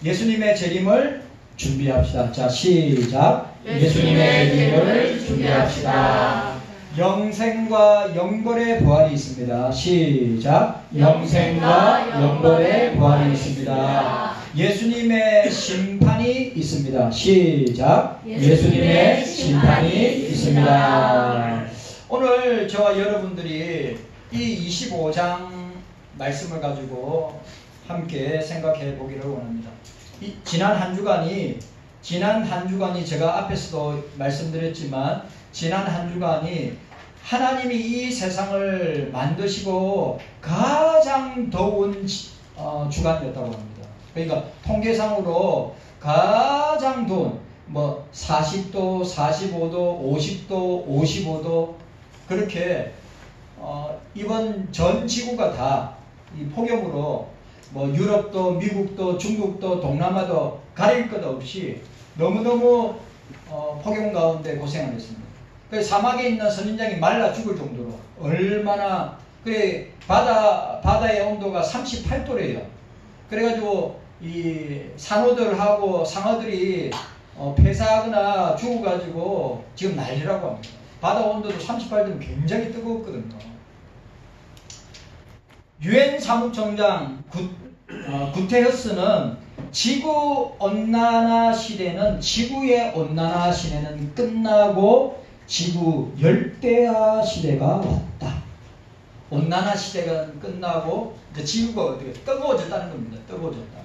예수님의 재림을 준비합시다. 자, 시작. 예수님의 재림을 준비합시다. 영생과 영벌의 부활이 있습니다. 시작. 영생과 영벌의 부활이 있습니다. 예수님의 심판이 있습니다. 시작. 예수님의 심판이 있습니다. 오늘 저와 여러분들이 이 25장 말씀을 가지고 함께 생각해 보기를 원합니다. 지난 한 주간이 제가 앞에서도 말씀드렸지만 지난 한 주간이 하나님이 이 세상을 만드시고 가장 더운 주간이었다고 합니다. 그러니까 통계상으로 가장 더운 40도, 45도, 50도, 55도 그렇게 이번 전 지구가 다 이 폭염으로 유럽도, 미국도, 중국도, 동남아도 가릴 것 없이 너무너무 폭염 가운데 고생을 했습니다. 그래서 사막에 있는 선인장이 말라 죽을 정도로 얼마나 그래 바다의 온도가 38도래요. 그래가지고 이 산호들하고 상어들이 폐사하거나 죽어가지고 지금 난리라고 합니다. 바다 온도도 38도면 굉장히 뜨겁거든요. 유엔 사무총장 구테러스는 지구의 온난화 시대는 끝나고 지구 열대화 시대가 왔다. 온난화 시대가 끝나고 이제 지구가 어떻게 뜨거워졌다는 겁니다. 뜨거워졌다.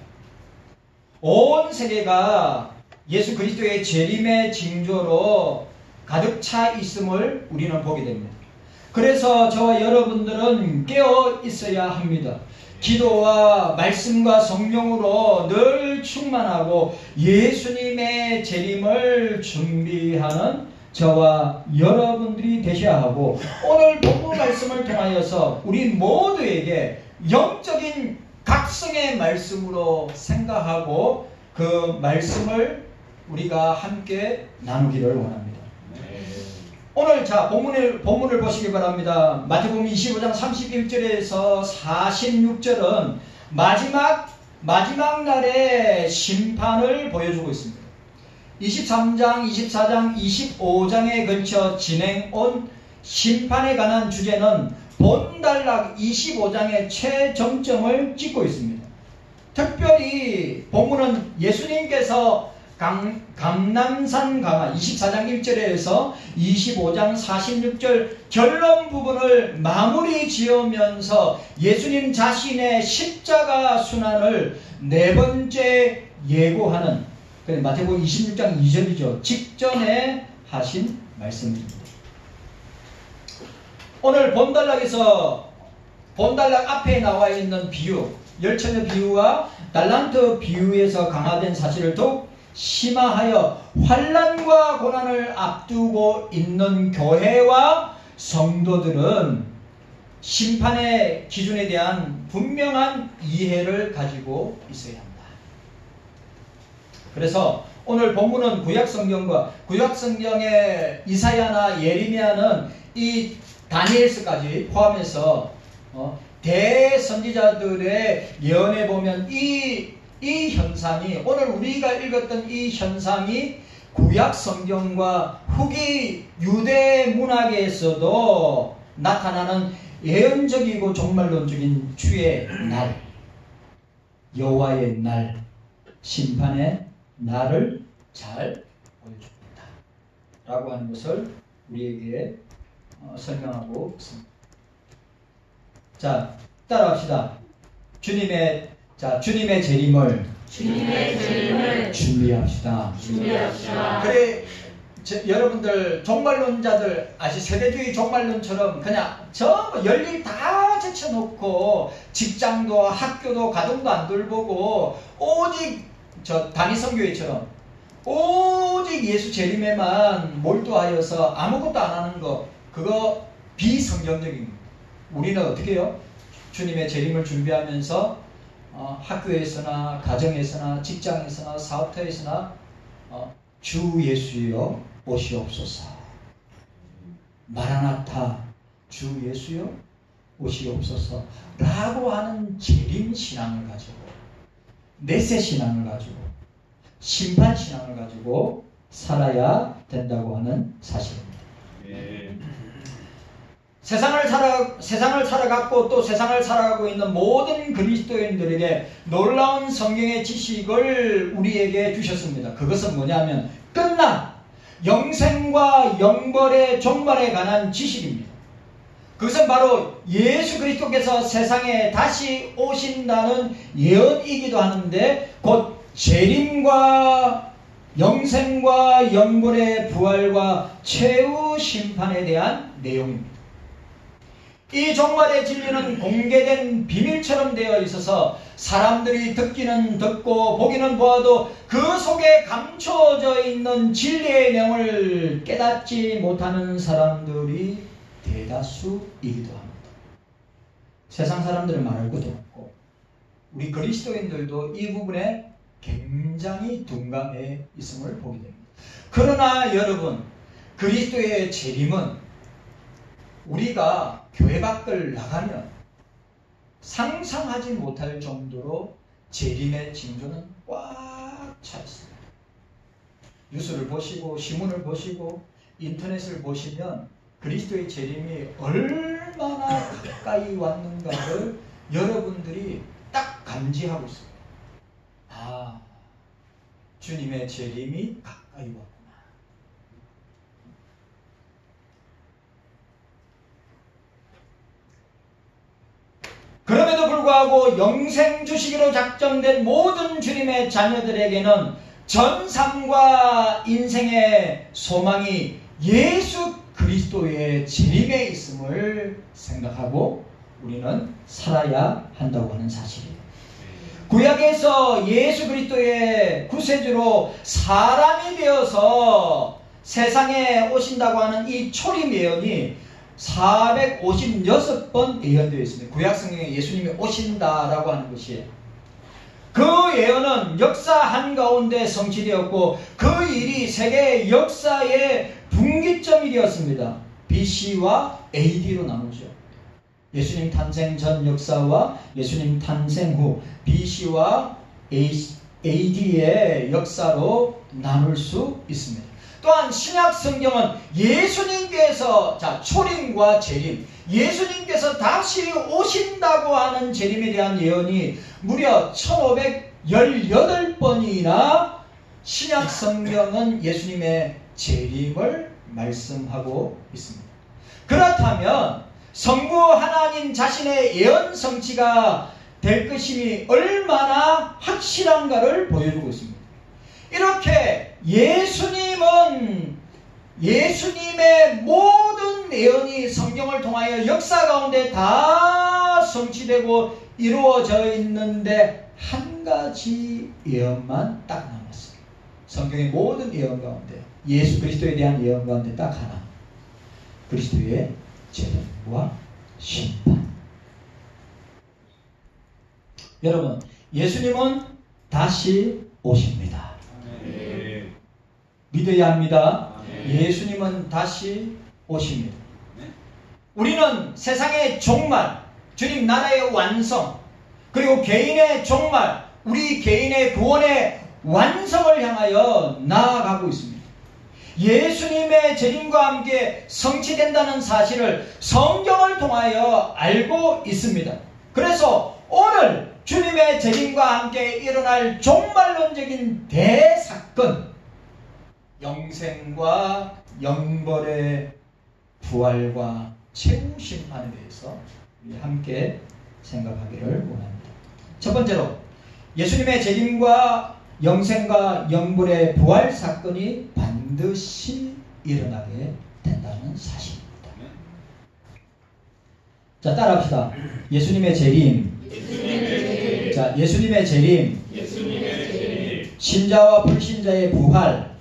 온 세계가 예수 그리스도의 재림의 징조로 가득 차 있음을 우리는 보게 됩니다. 그래서 저와 여러분들은 깨어 있어야 합니다. 기도와 말씀과 성령으로 늘 충만하고 예수님의 재림을 준비하는 저와 여러분들이 되셔야 하고, 오늘 본문 말씀을 통하여서 우리 모두에게 영적인 각성의 말씀으로 생각하고 그 말씀을 우리가 함께 나누기를 원합니다. 오늘 자 본문을 보시기 바랍니다. 마태복음 25장 31절에서 46절은 마지막 날의 심판을 보여주고 있습니다. 23장, 24장, 25장에 걸쳐 진행온 심판에 관한 주제는 본단락 25장의 최정점을 찍고 있습니다. 특별히 본문은 예수님께서 감람산 강화 24장 1절에서 25장 46절 결론 부분을 마무리 지으면서 예수님 자신의 십자가 순환을 네 번째 예고하는 마태복음 26장 2절이죠. 직전에 하신 말씀입니다. 오늘 본단락 앞에 나와 있는 비유, 열처녀 비유와 달란트 비유에서 강화된 사실을 더욱 심화하여 환난과 고난을 앞두고 있는 교회와 성도들은 심판의 기준에 대한 분명한 이해를 가지고 있어야 합니다. 그래서 오늘 본문은 구약성경의 이사야나 예레미야는 이 다니엘서까지 포함해서 대선지자들의 예언에 보면 이 현상이, 오늘 우리가 읽었던 이 현상이 구약 성경과 후기 유대 문학에서도 나타나는 예언적이고 종말론적인 주의 날, 여호와의 날, 심판의 날을 잘 보여줍니다. 라고 하는 것을 우리에게 설명하고 있습니다. 자, 따라합시다. 주님의 재림을 준비합시다. 그래, 여러분들 종말론자들 세대주의 종말론처럼 그냥 전부 열일 다 제쳐놓고 직장도 학교도 가정도 안 돌보고 오직 다니성교회처럼 오직 예수 재림에만 몰두하여서 아무것도 안 하는 거, 그거 비성경적입니다. 우리는 어떻게 해요? 주님의 재림을 준비하면서 학교에서나 가정에서나 직장에서나 사업터에서나 주 예수여 오시옵소서, 마라나타 주 예수여 오시옵소서 라고 하는 재림 신앙을 가지고 내세 신앙을 가지고 심판 신앙을 가지고 살아야 된다고 하는 사실입니다. 세상을 살아갔고 또 세상을 살아가고 있는 모든 그리스도인들에게 놀라운 성경의 지식을 우리에게 주셨습니다. 그것은 뭐냐면 끝난 영생과 영벌의 종말에 관한 지식입니다. 그것은 바로 예수 그리스도께서 세상에 다시 오신다는 예언이기도 하는데 곧 재림과 영생과 영벌의 부활과 최후 심판에 대한 내용입니다. 이 종말의 진리는 공개된 비밀처럼 되어 있어서 사람들이 듣기는 듣고 보기는 보아도 그 속에 감춰져 있는 진리의 내용을 깨닫지 못하는 사람들이 대다수이기도 합니다. 세상 사람들은 말할 것도 없고 우리 그리스도인들도 이 부분에 굉장히 둔감해 있음을 보게 됩니다. 그러나 여러분, 그리스도의 재림은 우리가 교회 밖을 나가면 상상하지 못할 정도로 재림의 징조는 꽉 차 있습니다. 뉴스를 보시고 신문을 보시고 인터넷을 보시면 그리스도의 재림이 얼마나 가까이 왔는가를 여러분들이 딱 감지하고 있습니다. 아, 주님의 재림이 가까이 왔구나. 그럼에도 불구하고 영생 주시기로 작정된 모든 주님의 자녀들에게는 전 삶과 인생의 소망이 예수 그리스도의 재림에 있음을 생각하고 우리는 살아야 한다고 하는 사실이에요. 구약에서 예수 그리스도의 구세주로 사람이 되어서 세상에 오신다고 하는 이 초림 예언이 456번 예언되어 있습니다. 구약 성경에 예수님이 오신다라고 하는 것이에요. 그 예언은 역사 한가운데 성취되었고 그 일이 세계 역사의 분기점이 되었습니다. BC와 AD로 나누죠. 예수님 탄생 전 역사와 예수님 탄생 후 BC와 AD의 역사로 나눌 수 있습니다. 또한 신약 성경은 예수님께서 초림과 재림, 예수님께서 다시 오신다고 하는 재림에 대한 예언이 무려 1518번이나 신약 성경은 예수님의 재림을 말씀하고 있습니다. 그렇다면 성부 하나님 자신의 예언 성취가 될 것임이 얼마나 확실한가를 보여주고 있습니다. 이렇게 예수님의 모든 예언이 성경을 통하여 역사 가운데 다 성취되고 이루어져 있는데 한 가지 예언만 딱 남았어요. 성경의 모든 예언 가운데 예수 그리스도에 대한 예언 가운데 딱 하나, 그리스도의 재림과 심판. 여러분, 예수님은 다시 오십니다. 믿어야 합니다. 예수님은 다시 오십니다. 우리는 세상의 종말, 주님 나라의 완성, 그리고 개인의 종말, 우리 개인의 구원의 완성을 향하여 나아가고 있습니다. 예수님의 재림과 함께 성취된다는 사실을 성경을 통하여 알고 있습니다. 그래서 오늘 주님의 재림과 함께 일어날 종말론적인 대사건, 영생과 영벌의 부활과 최후 심판에 대해서 우리 함께 생각하기를 원합니다. 첫 번째로 예수님의 재림과 영생과 영벌의 부활 사건이 반드시 일어나게 된다는 사실입니다. 자, 따라합시다. 예수님의 재림. 자, 예수님의 재림. 신자와 불신자의 부활.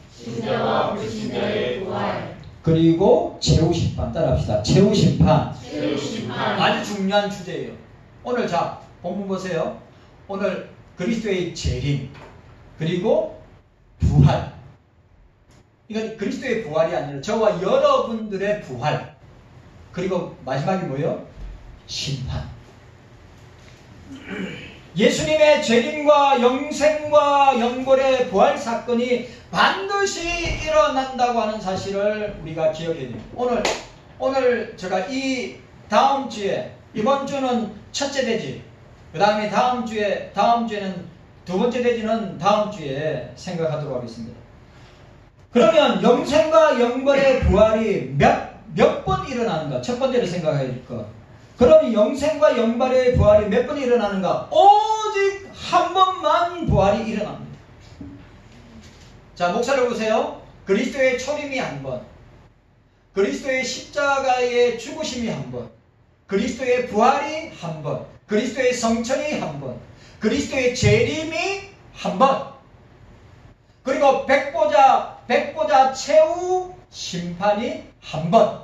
그리고 최후 심판. 따라합시다. 최후 심판. 아주 중요한 주제예요. 오늘 자, 본문 보세요. 오늘 그리스도의 재림, 그리고 부활. 이건 그리스도의 부활이 아니라 저와 여러분들의 부활. 그리고 마지막이 뭐예요? 심판. 예수님의 재림과 영생과 영벌의 부활 사건이 반드시 일어난다고 하는 사실을 우리가 기억해야 됩니다. 오늘 제가 이 다음 주에, 이번 주는 첫째 대지, 그 다음에 다음 주에는 두 번째 대지는 다음 주에 생각하도록 하겠습니다. 그러면 영생과 영벌의 부활이 몇 번 일어나는가? 첫 번째로 생각해야 될 것. 그럼 영생과 영벌의 부활이 몇 번 일어나는가? 오직 한 번만 부활이 일어납니다. 자, 목사를 보세요. 그리스도의 초림이 한 번, 그리스도의 십자가의 죽으심이 한 번, 그리스도의 부활이 한 번, 그리스도의 성천이 한 번, 그리스도의 재림이 한 번, 그리고 백보자 최후 심판이 한 번.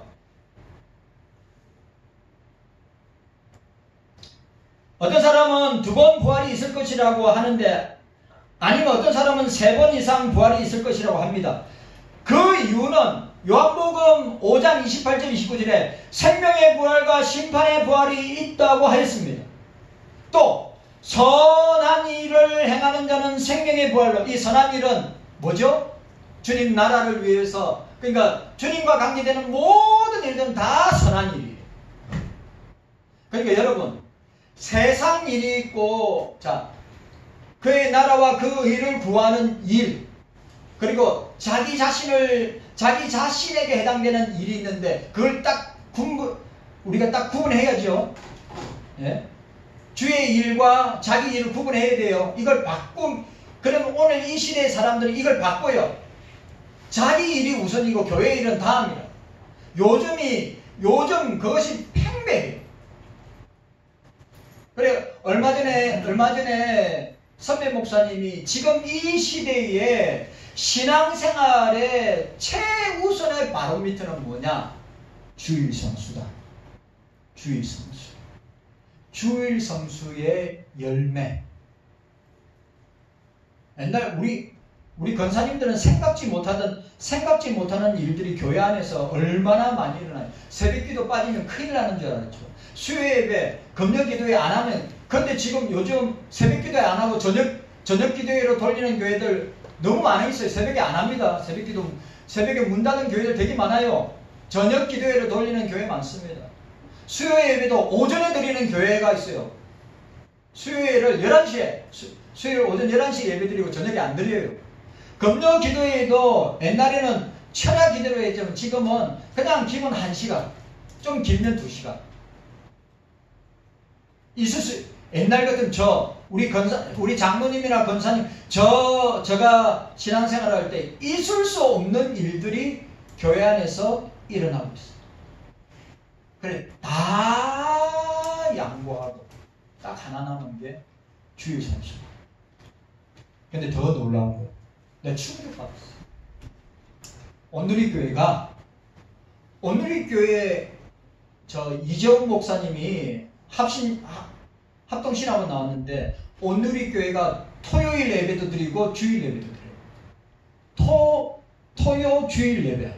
어떤 사람은 두 번 부활이 있을 것이라고 하는데, 아니면 어떤 사람은 3번 이상 부활이 있을 것이라고 합니다. 그 이유는 요한복음 5장 28절 29절에 생명의 부활과 심판의 부활이 있다고 하였습니다. 또 선한 일을 행하는 자는 생명의 부활로, 이 선한 일은 뭐죠? 주님 나라를 위해서, 그러니까 주님과 관계되는 모든 일들은 다 선한 일이에요. 그러니까 여러분, 세상 일이 있고, 자, 그의 나라와 그 일을 구하는 일, 그리고 자기 자신에게 해당되는 일이 있는데, 그걸 우리가 딱 구분해야죠. 예? 주의 일과 자기 일을 구분해야 돼요. 이걸 그러면 오늘 이 시대의 사람들은 이걸 바꿔요. 자기 일이 우선이고 교회 일은 다음이라. 요즘 그것이 팽배해요. 그래, 얼마 전에 선배 목사님이 지금 이 시대에 신앙생활의 최우선의 바로미터는 뭐냐? 주일 성수다. 주일 성수. 주일 성수의 열매. 옛날 우리 권사님들은 생각지 못하는 일들이 교회 안에서 얼마나 많이 일어나요. 새벽기도 빠지면 큰일 나는 줄 알았죠. 수요예배, 금요기도회 안 하면, 근데 지금 요즘 새벽기도회 안 하고 저녁기도회로 돌리는 교회들 너무 많이 있어요. 새벽에 안 합니다. 새벽에 문 닫은 교회들 되게 많아요. 저녁기도회로 돌리는 교회 많습니다. 수요예배도 오전에 드리는 교회가 있어요. 수요일을 11시에, 수요일 오전 11시에 예배 드리고 저녁에 안 드려요. 금요 기도회도 옛날에는 철야 기도로 했지만 지금은 그냥 기본 1시간, 좀 길면 2시간. 옛날 같으면 우리 장로님이나 권사님, 제가 신앙생활 할 때 있을 수 없는 일들이 교회 안에서 일어나고 있어요. 그래, 다 양보하고 딱 하나 남은 게 주일 성수. 근데 더 놀라운 거예요. 내가 충격받았어요. 온누리교회 이재훈 목사님이 합동신학원 나왔는데, 온누리교회가 토요일 예배도 드리고 주일 예배도 드려요. 토요 주일 예배.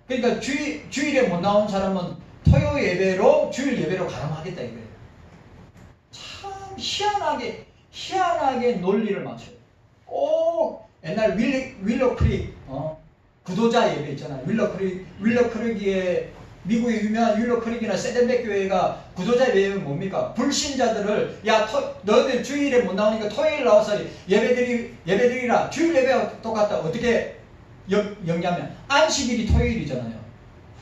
그러니까 주일에 못 나온 사람은 토요 예배로 주일 예배로 가름하겠다 이거예요. 참 희한하게 논리를 맞춰요. 옛날 윌러크릭 구도자 예배 있잖아요. 윌러크릭의 미국의 유명한 윌러크릭이나 세덴백 교회가 구도자 예배는 뭡니까? 불신자들을 너희들 주일에 못 나오니까 토요일 나와서 예배드리라. 주일 예배와 똑같다. 어떻게 영냐면 안식일이 토요일이잖아요.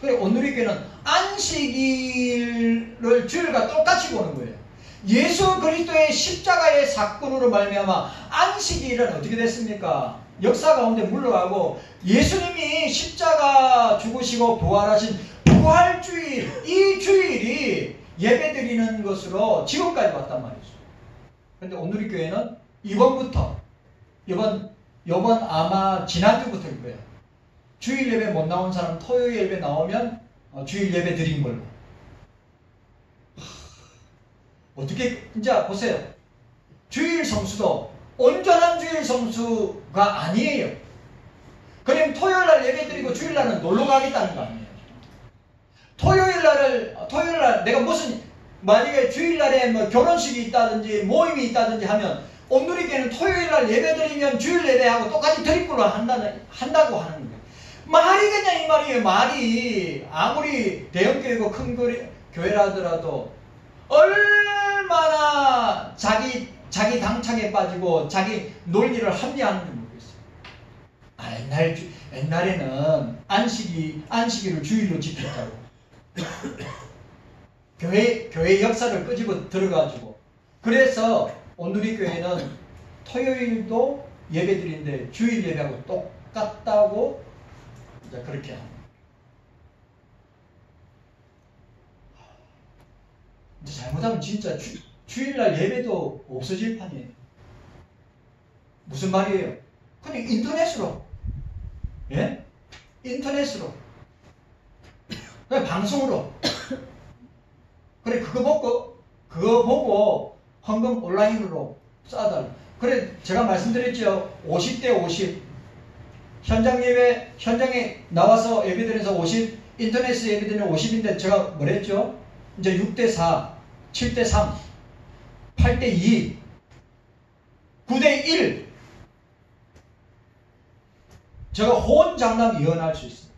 그래, 온누리교회는 안식일을 주일과 똑같이 보는 거예요. 예수 그리스도의 십자가의 사건으로 말미암아 안식일은 어떻게 됐습니까? 역사 가운데 물러가고 예수님이 십자가 죽으시고 부활하신 부활주일, 이 주일이 예배드리는 것으로 지금까지 왔단 말이죠. 그런데 온누리교회는 이번 아마 지난주부터일 거예요. 주일 예배 못 나온 사람 토요일 예배 나오면 주일 예배 드린 걸로. 어떻게, 이제 보세요. 주일 성수도 온전한 주일 성수가 아니에요. 그럼 토요일날 예배 드리고 주일날은 놀러 가겠다는 거 아니에요. 토요일날 내가 무슨 만약에 주일날에 뭐 결혼식이 있다든지 모임이 있다든지 하면 온누리교회는 토요일날 예배드리면 주일 예배하고 똑같이 드리블로 한다고 하는 거예요. 말이 그냥 이 말이에요. 말이 아무리 대형교회고 큰 교회라더라도 얼마나 자기 당착에 빠지고 자기 논리를 합리화하는지 모르겠어요. 옛날에는 안식일을 주일로 지켰다고. 교회 역사를 끄집어 들어가지고. 그래서 온누리교회는 토요일도 예배드리는데 주일 예배하고 똑같다고 이제 그렇게 합니다. 이제 잘못하면 진짜 주일날 예배도 없어질 판이에요. 무슨 말이에요? 그냥 인터넷으로. 예? 인터넷으로. 그냥 방송으로. 그래, 그거 보고 헌금 온라인으로 쌓아달라. 그래, 제가 말씀드렸죠. 50대 50. 현장에 나와서 예배드려서 50, 인터넷에서 예배드리는 50인데 제가 뭐라 했죠? 이제 6대 4, 7대 3, 8대 2, 9대 1. 제가 호언장담 예언할 수 있습니다.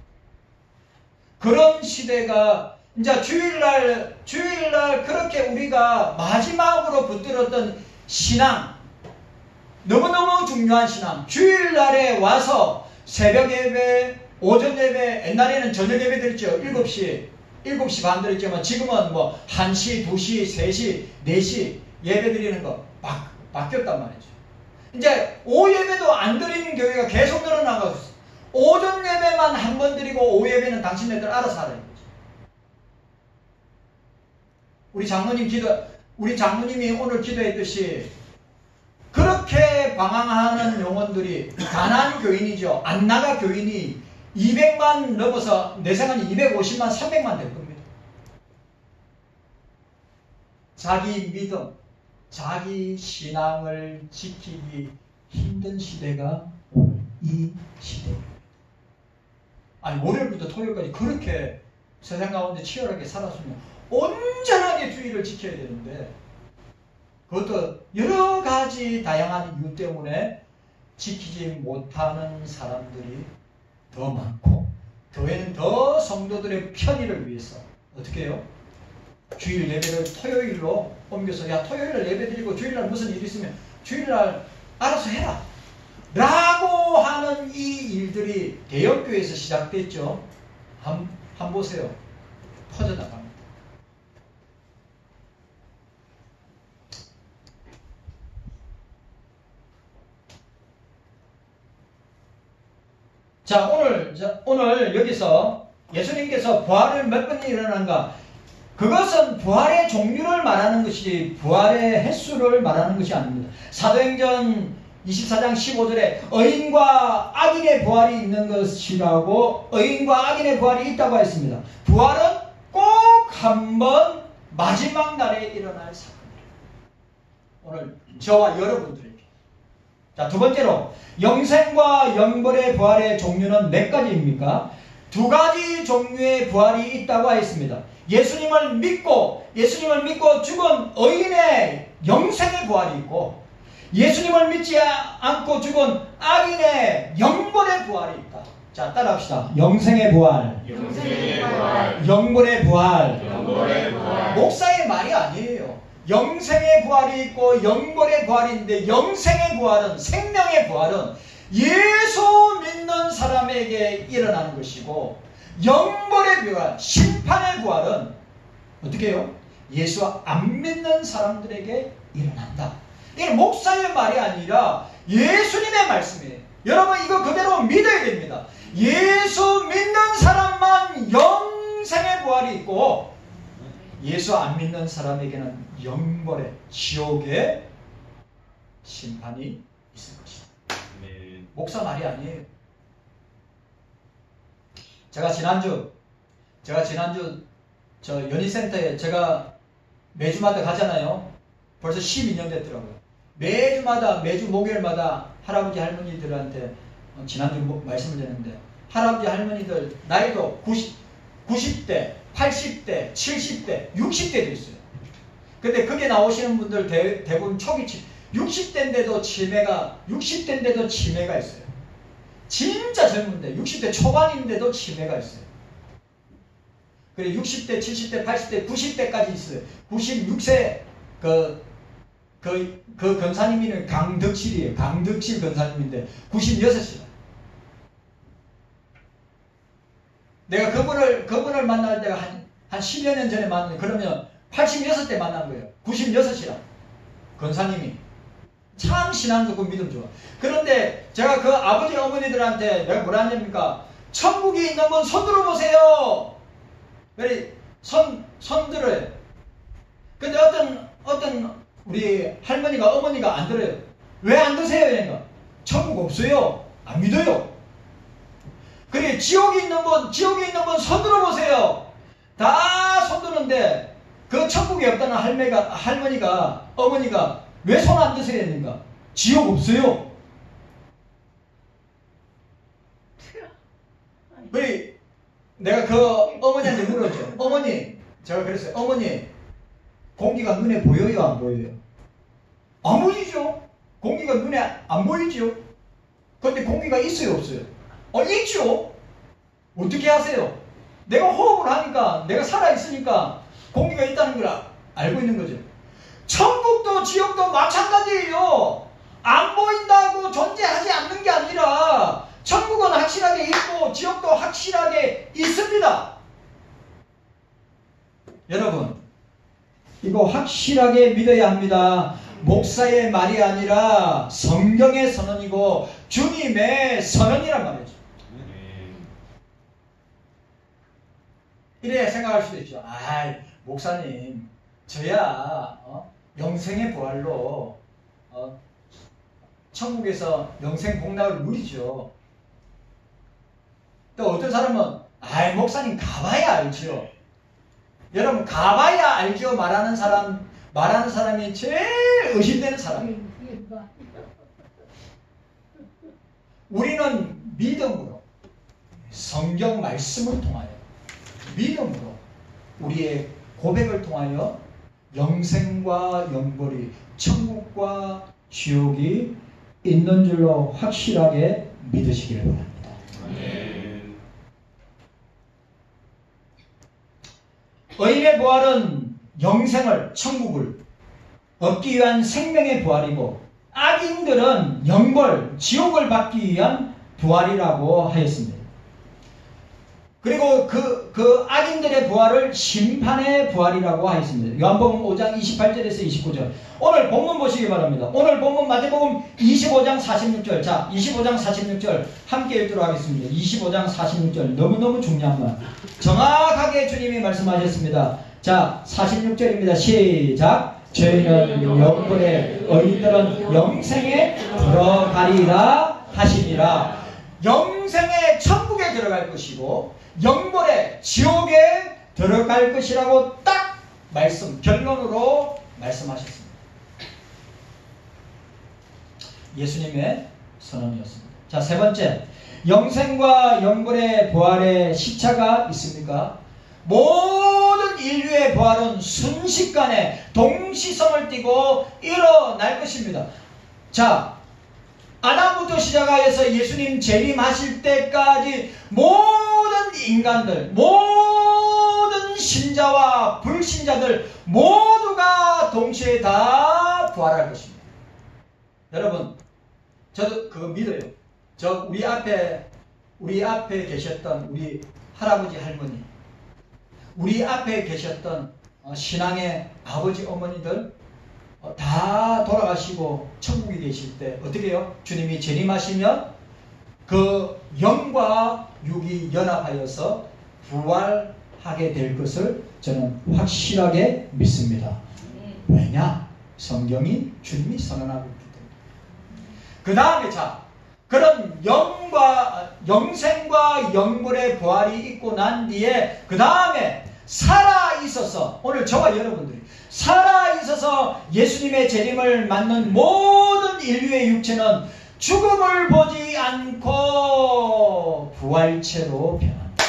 그런 시대가 이제 주일날 그렇게 우리가 마지막으로 붙들었던 신앙, 너무너무 중요한 신앙, 주일날에 와서 새벽 예배, 오전 예배, 옛날에는 저녁 예배 드렸죠. 7시 반 드렸지만 지금은 뭐 1시, 2시, 3시, 4시 예배 드리는 거 바뀌었단 말이죠. 이제 오후 예배도 안 드리는 교회가 계속 늘어나고 있어요. 오전 예배만 한 번 드리고 오후 예배는 당신네들 알아서 하라는 거죠. 우리 장로님이 오늘 기도했듯이 그렇게 방황하는 영혼들이 가난안 교인이죠. 안 나가 교인이 200만 넘어서 내 생각에 250만, 300만 될 겁니다. 자기 믿음, 자기 신앙을 지키기 힘든 시대가 오늘 이 시대입니다. 아니 월요일부터 토요일까지 그렇게 세상 가운데 치열하게 살았으면 온전하게 주의를 지켜야 되는데 그것도 여러 가지 다양한 이유 때문에 지키지 못하는 사람들이 더 많고 교회는 더 성도들의 편의를 위해서 어떻게 해요? 주일 예배를 토요일로 옮겨서 야 토요일날 예배드리고 주일날 무슨 일이 있으면 주일날 알아서 해라 라고 하는 이 일들이 대형교회에서 시작됐죠. 한번 보세요. 퍼져나갑니다. 자, 오늘 여기서 예수님께서 부활을 몇 번 일어난가? 그것은 부활의 종류를 말하는 것이지 부활의 횟수를 말하는 것이 아닙니다. 사도행전 24장 15절에 의인과 악인의 부활이 있는 것이라고 의인과 악인의 부활이 있다고 했습니다. 부활은 꼭 한 번 마지막 날에 일어날 사건입니다. 오늘 저와 여러분들에게. 자, 두 번째로 영생과 영벌의 부활의 종류는 몇 가지입니까? 두 가지 종류의 부활이 있다고 하였습니다. 예수님을 믿고 죽은 의인의 영생의 부활이 있고 예수님을 믿지 않고 죽은 악인의 영벌의 부활이 있다. 자, 따라합시다. 영생의 부활, 영벌의 부활. 목사의 말이 아니에요. 영생의 부활이 있고 영벌의 부활인데 영생의 부활은 생명의 부활은 예수 믿는 사람에게 일어나는 것이고 영벌의 부활, 심판의 부활은 어떻게 해요? 예수 안 믿는 사람들에게 일어난다. 이게 목사의 말이 아니라 예수님의 말씀이에요. 여러분 이거 그대로 믿어야 됩니다. 예수 믿는 사람만 영생의 부활이 있고 예수 안 믿는 사람에게는 영벌의 지옥의 심판이 있을 것이다. 네. 목사 말이 아니에요. 제가 지난주 저 연희센터에 제가 매주마다 가잖아요. 벌써 12년 됐더라고요. 매주 목요일마다 할아버지 할머니들한테 지난주 말씀을 드렸는데 할아버지 할머니들 나이도 90대, 80대, 70대, 60대도 있어요. 근데 거기에 나오시는 분들 대부분 초기 60대인데도 치매가 있어요. 진짜 젊은데 60대 초반인데도 치매가 있어요. 그래 60대, 70대, 80대, 90대까지 있어요. 96세 그 권사님이는 강덕실이에요. 강덕실 권사님인데 96이다. 내가 그분을 만날 때가 한 10여 년 전에 만났는데 그러면 86대 만난 거예요. 96이라. 권사님이. 참 신앙 좋고 믿음 좋아. 그런데 제가 그 아버지 어머니들한테 내가 뭐라 하냐니까 천국이 있는 분 손 들어보세요. 그래 손 들어요. 근데 어떤 우리 할머니가 어머니가 안 들어요. 왜 안 드세요? 그러니까 천국 없어요. 안 믿어요. 그래 지옥이 있는 분 손 들어보세요. 다 손 드는데 그 천국이 없다는 어머니가 왜 손 안 드세요? 그러니까 지옥 없어요. 그래 내가 그 어머니한테 물었죠. 어머니, 제가 그랬어요. 어머니, 공기가 눈에 보여요? 안 보여요? 안 보이죠? 공기가 눈에 안 보이죠? 근데 공기가 있어요? 없어요? 있죠? 어떻게 하세요? 내가 호흡을 하니까, 내가 살아있으니까 공기가 있다는 걸 알고 있는 거죠. 천국도 지옥도 마찬가지예요. 안 보인다고 존재하지 않는 게 아니라 천국은 확실하게 있고 지옥도 확실하게 있습니다. 여러분, 이거 확실하게 믿어야 합니다. 목사의 말이 아니라 성경의 선언이고 주님의 선언이란 말이죠. 이래 생각할 수도 있죠. 목사님, 저야 영생의 부활로 천국에서 영생 복락을 누리죠. 또 어떤 사람은 목사님 가봐야 알죠. 여러분 가봐야 알죠 말하는 사람이 제일 의심되는 사람이에요. 우리는 믿음으로 성경 말씀을 통하여 믿음으로 우리의 고백을 통하여 영생과 영벌이 천국과 지옥이 있는 줄로 확실하게 믿으시기를 바랍니다. 의인의 부활은 영생을, 천국을 얻기 위한 생명의 부활이고 악인들은 영벌, 지옥을 받기 위한 부활이라고 하였습니다. 그리고 그 악인들의 부활을 심판의 부활이라고 하였습니다. 요한복음 5장 28절에서 29절. 오늘 본문 보시기 바랍니다. 오늘 본문 마태복음 25장 46절. 자, 25장 46절 함께 읽도록 하겠습니다. 25장 46절 너무너무 중요한 말. 정확하게 주님이 말씀하셨습니다. 자, 46절입니다. 시작. 저희는 영벌에 의인들은 영생에 들어가리라 하시니라. 영생의 천국에 들어갈 것이고 영벌의 지옥에 들어갈 것이라고 딱 결론으로 말씀하셨습니다. 예수님의 선언이었습니다. 자, 세 번째, 영생과 영벌의 부활의 시차가 있습니까? 모든 인류의 부활은 순식간에 동시성을 띠고 일어날 것입니다. 자, 아담부터 시작하여서 예수님 재림하실 때까지 모든 인간들, 모든 신자와 불신자들 모두가 동시에 다 부활할 것입니다. 여러분, 저도 그거 믿어요. 우리 앞에 계셨던 우리 할아버지 할머니, 우리 앞에 계셨던 신앙의 아버지 어머니들 다 돌아가시고 천국에 계실 때 어떻게 해요? 주님이 재림하시면 그 영과 육이 연합하여서 부활하게 될 것을 저는 확실하게 믿습니다. 왜냐? 성경이 주님이 선언하고 있기 때문에. 그 다음에 그런 영생과 영벌의 부활이 있고 난 뒤에 그 다음에 살아있어서 오늘 저와 여러분들이 살아있어서 예수님의 재림을 맞는 모든 인류의 육체는 죽음을 보지 않고 부활체로 변한다.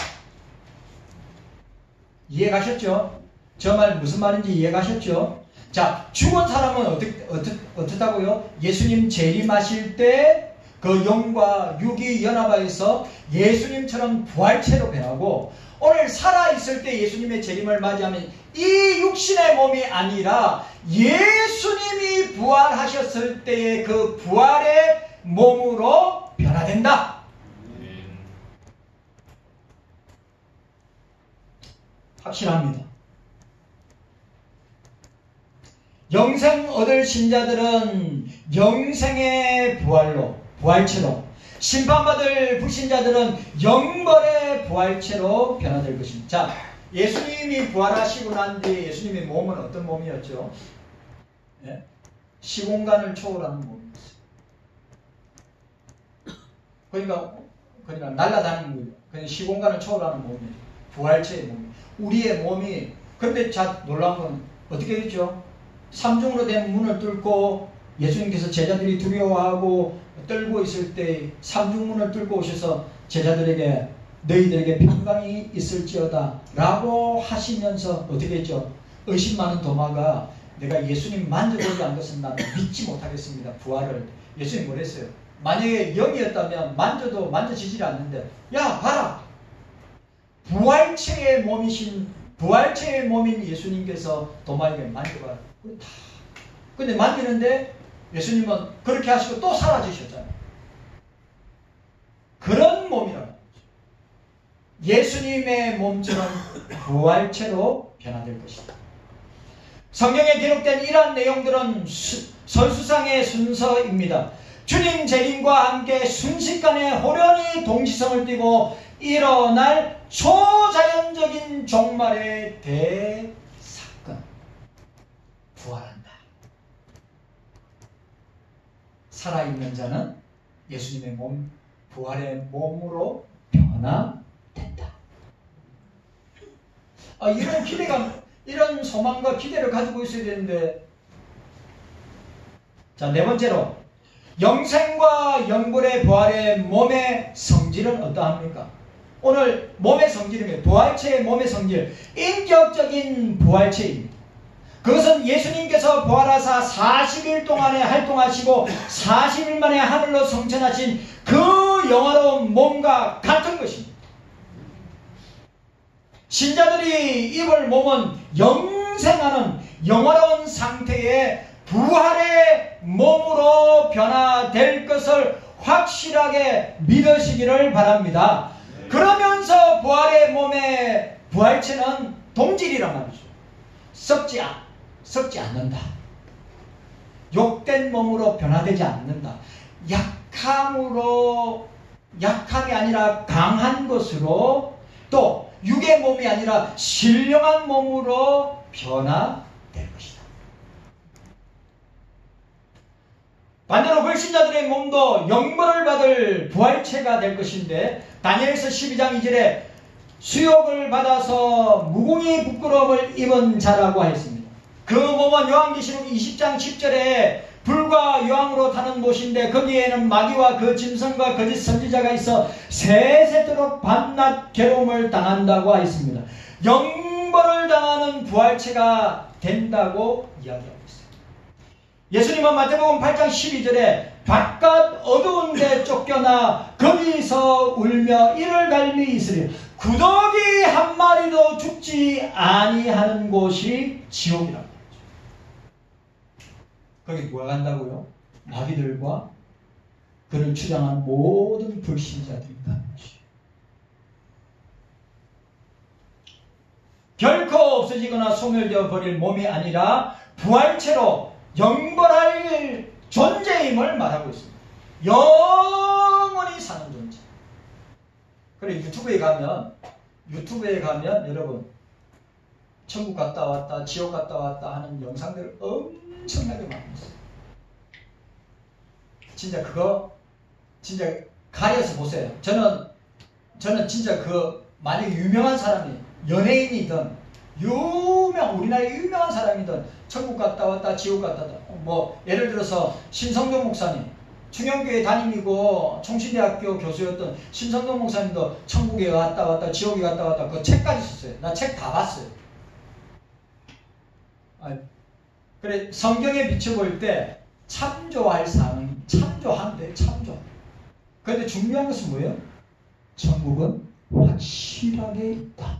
이해 가셨죠? 저 말 무슨 말인지 이해 가셨죠? 자, 죽은 사람은 어떻다고요? 예수님 재림하실 때 그 영과 육이 연합하여서 예수님처럼 부활체로 변하고, 오늘 살아있을 때 예수님의 재림을 맞이하면 이 육신의 몸이 아니라 예수님이 부활하셨을 때의 그 부활의 몸으로 변화된다. 확실합니다. 영생 얻을 신자들은 영생의 부활체로, 심판받을 불신자들은 영벌의 부활체로 변화될 것입니다. 자, 예수님이 부활하시고 난 뒤에 예수님의 몸은 어떤 몸이었죠? 예? 시공간을 초월하는 몸이었어요. 그러니까 날아다니는 거예요. 그냥 시공간을 초월하는 몸이에요. 부활체의 몸. 우리의 몸이, 근데 자, 놀라운 건 어떻게 됐죠? 삼중으로 된 문을 뚫고 예수님께서 제자들이 두려워하고 떨고 있을 때 삼중문을 뚫고 오셔서 제자들에게 너희들에게 평강이 있을지어다 라고 하시면서 어떻게 했죠? 의심 많은 도마가 내가 예수님 만져보지 않은 것은 나는 믿지 못하겠습니다. 부활을. 예수님 뭐랬어요? 만약에 영이었다면 만져도 만져지질 않는데, 야 봐라, 부활체의 몸인 예수님께서 도마에게 만져봐라. 근데 만지는데 예수님은 그렇게 하시고 또 사라지셨잖아요. 그런 몸이라는 거죠. 예수님의 몸처럼 부활체로 변화될 것이다. 성경에 기록된 이러한 내용들은 설수상의 순서입니다. 주님 재림과 함께 순식간에 호련히 동시성을 띠고 일어날 초자연적인 종말의 대사건. 부활한다. 살아있는 자는 예수님의 몸, 부활의 몸으로 변화된다. 이런 기대감, 이런 소망과 기대를 가지고 있어야 되는데, 자, 네 번째로 영생과 영벌의 부활의 몸의 성질은 어떠합니까? 오늘 몸의 성질이면 부활체의 몸의 성질, 인격적인 부활체입니다. 그것은 예수님께서 부활하사 40일 동안에 활동하시고 40일 만에 하늘로 성천하신 그 영화로운 몸과 같은 것입니다. 신자들이 입을 몸은 영생하는 영화로운 상태의 부활의 몸으로 변화될 것을 확실하게 믿으시기를 바랍니다. 그러면서 부활의 몸의 부활체는 동질이란 말이죠. 썩지 않는다. 욕된 몸으로 변화되지 않는다. 약함이 아니라 강한 것으로, 또 육의 몸이 아니라 신령한 몸으로 변화될 것이다. 반대로 불신자들의 몸도 영벌을 받을 부활체가 될 것인데, 다니엘서 12장 2절에 수욕을 받아서 무공의 부끄러움을 입은 자라고 하였습니다. 그 몸은 요한계시록 20장 10절에 불과 요항으로 타는 곳인데, 거기에는 마귀와 그 짐승과 거짓 선지자가 있어 세세토록 밤낮 괴로움을 당한다고 하였습니다. 영벌을 당하는 부활체가 된다고 이야기하고 있습니다. 예수님은 마태복음 8장 12절에 바깥 어두운 데 쫓겨나 거기서 울며 이를 갈미 있으리 구더기 한 마리도 죽지 아니하는 곳이 지옥이라고 하죠. 거기 누가 간다고요? 마귀들과 그를 주장하는 모든 불신자들이 가는 것이에요. 결코 없어지거나 소멸되어 버릴 몸이 아니라 부활체로 영벌할 존재임을 말하고 있습니다. 영원히 사는 존재. 그래, 유튜브에 가면 여러분 천국 갔다 왔다 지옥 갔다 왔다 하는 영상들 엄청나게 많이 있어요. 진짜 그거 진짜 가려서 보세요. 저는 진짜 만약에 유명한 사람이 연예인이든 우리나라에 유명한 사람이든 천국 갔다 왔다 지옥 갔다 왔다, 예를 들어서 신성동 목사님, 충영교회 담임이고 총신대학교 교수였던 신성동 목사님도 천국에 갔다 왔다 지옥에 갔다 왔다 그 책까지 썼어요. 나 책 다 봤어요. 그래 성경에 비춰볼 때 참조할 사항은 참조한대. 참조. 그런데 중요한 것은 뭐예요? 천국은 확실하게 있다.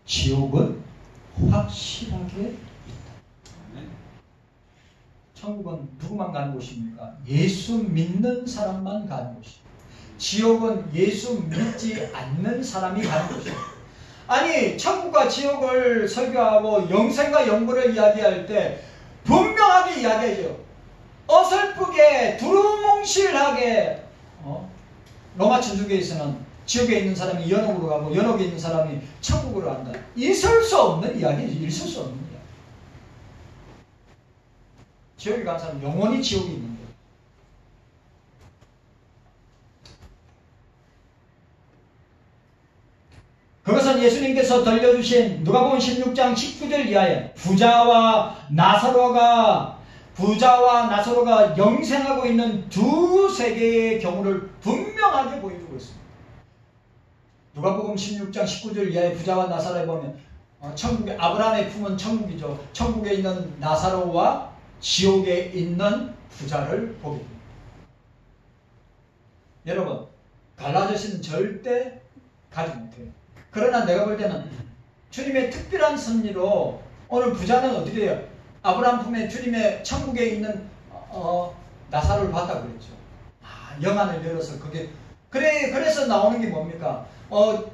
지옥은 확실하게 있다. 천국은 누구만 가는 곳입니까? 예수 믿는 사람만 가는 곳입니다. 지옥은 예수 믿지 않는 사람이 가는 곳입니다. 아니 천국과 지옥을 설교하고 영생과 영벌을 이야기할 때 분명하게 이야기해요. 어설프게 두루뭉실하게 로마 천주교에서는 지옥에 있는 사람이 연옥으로 가고 연옥에 있는 사람이 천국으로 간다. 있을 수 없는 이야기죠. 있을 수 없는 이야기. 지옥에 간 사람은 영원히 지옥에 있는 거예요. 그것은 예수님께서 들려주신 누가복음 16장 19절 이하에 부자와 나사로가 영생하고 있는 두 세계의 경우를 분명하게 보여주고 있습니다. 누가복음 16장 19절 이하의 부자와 나사로에 보면 천국에 아브라함의 품은 천국이죠. 천국에 있는 나사로와 지옥에 있는 부자를 보게 됩니다. 여러분 갈라져서는 절대 가지 못해요. 그러나 내가 볼 때는 주님의 특별한 섭리로 오늘 부자는 어떻게 해요? 아브라함 품에 주님의 천국에 있는 나사로를 봤다고 그랬죠. 영안을 열어서 그게 그래서 나오는 게 뭡니까?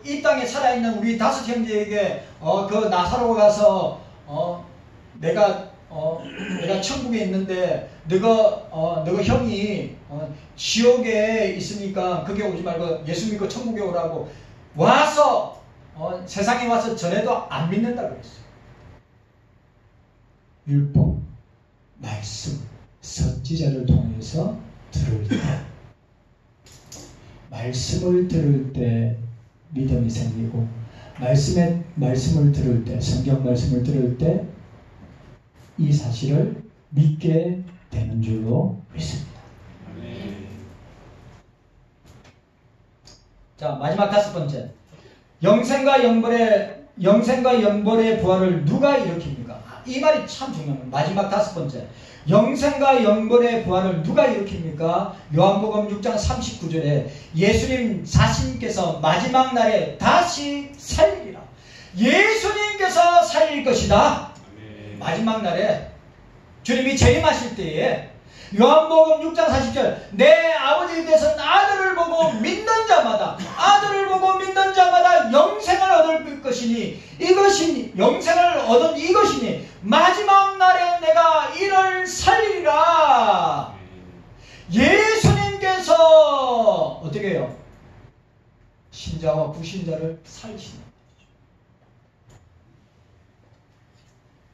이 땅에 살아있는 우리 5 형제에게 그 나사로가 가서 내가 천국에 있는데 너가 형이 지옥에 있으니까 거기 오지 말고 예수 믿고 천국에 오라고 와서 세상에 와서 전해도 안 믿는다고 그랬어요. 율법, 말씀, 선지자를 통해서 들을 때 말씀을 들을 때 믿음이 생기고 말씀을 들을 때 성경 말씀을 들을 때 이 사실을 믿게 되는 줄로 믿습니다. 자 마지막 5번째 영생과 영벌의 부활을 누가 일으킵니까? 이 말이 참 중요합니다. 마지막 5번째 영생과 영벌의 부활을 누가 일으킵니까? 요한복음 6장 39절에 예수님 자신께서 마지막 날에 다시 살리리라. 예수님께서 살릴 것이다. 마지막 날에 주님이 재림하실 때에 요한복음 6장 40절 내 아버지에 대해서는 아들을 보고 믿는 자마다 영생을 얻을 것이니 이것이 영생을 얻은 이것이니 마지막 날에 내가 이를 살리리라. 예수님께서 어떻게 해요? 신자와 불신자를 살리시는 거죠.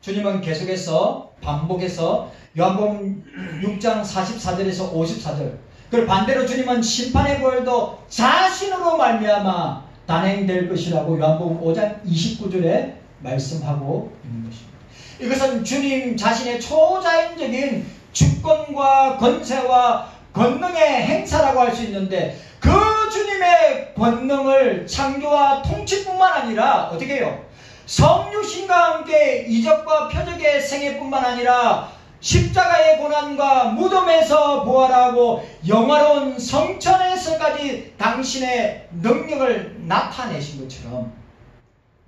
주님은 계속해서 반복해서 요한복음 6장 44절에서 54절 그리고 반대로 주님은 심판의 부활도 자신으로 말미암아 단행될 것이라고 요한복음 5장 29절에 말씀하고 있는 것입니다. 이것은 주님 자신의 초자연적인 주권과 권세와 권능의 행사라고 할 수 있는데 그 주님의 권능을 창조와 통치뿐만 아니라 어떻게 해요? 성육신과 함께 이적과 표적의 생애뿐만 아니라 십자가의 고난과 무덤에서 부활하고 영화로운 성천에서까지 당신의 능력을 나타내신 것처럼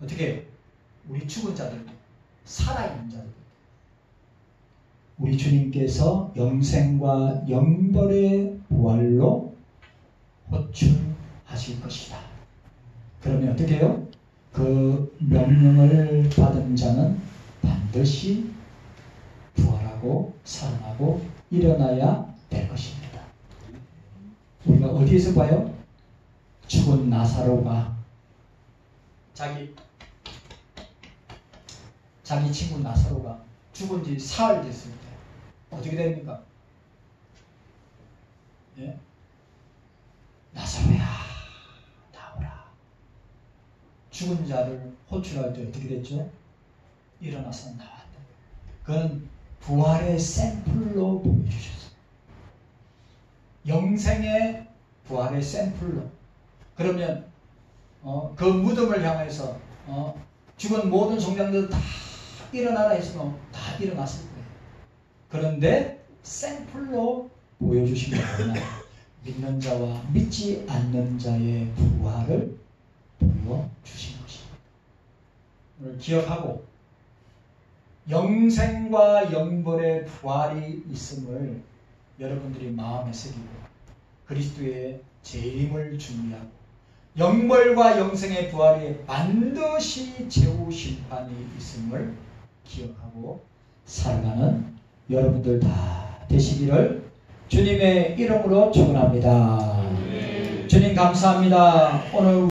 어떻게 해요? 우리 죽은 자들도 살아있는 자들도 우리 주님께서 영생과 영벌의 부활로 호출하실 것이다. 그러면 어떻게 해요? 그 명령을 받은 자는 반드시 부활하고 살아나고 일어나야 될 것입니다. 우리가 어디에서 봐요? 죽은 나사로가 자기 친구 나사로가 죽은 지 사흘 됐을 때 어떻게 됩니까? 예? 나사로야 나오라. 죽은 자를 호출할 때 어떻게 됐죠? 일어나서 나왔다. 그건 부활의 샘플로 보여주셨어요. 영생의 부활의 샘플로. 그러면 그 무덤을 향해서 죽은 모든 성장들 다 일어나라 했으면 다 일어났을 거예요. 그런데 샘플로 보여주신 거구나. 믿는 자와 믿지 않는 자의 부활을 보여주신 것입니다. 오늘 기억하고 영생과 영벌의 부활이 있음을 여러분들이 마음에 새기고 그리스도의 재림을 준비하고 영벌과 영생의 부활이 반드시 최후 심판이 있음을 기억하고 살아가는 여러분들 다 되시기를 주님의 이름으로 축원합니다. 주님 감사합니다. 오늘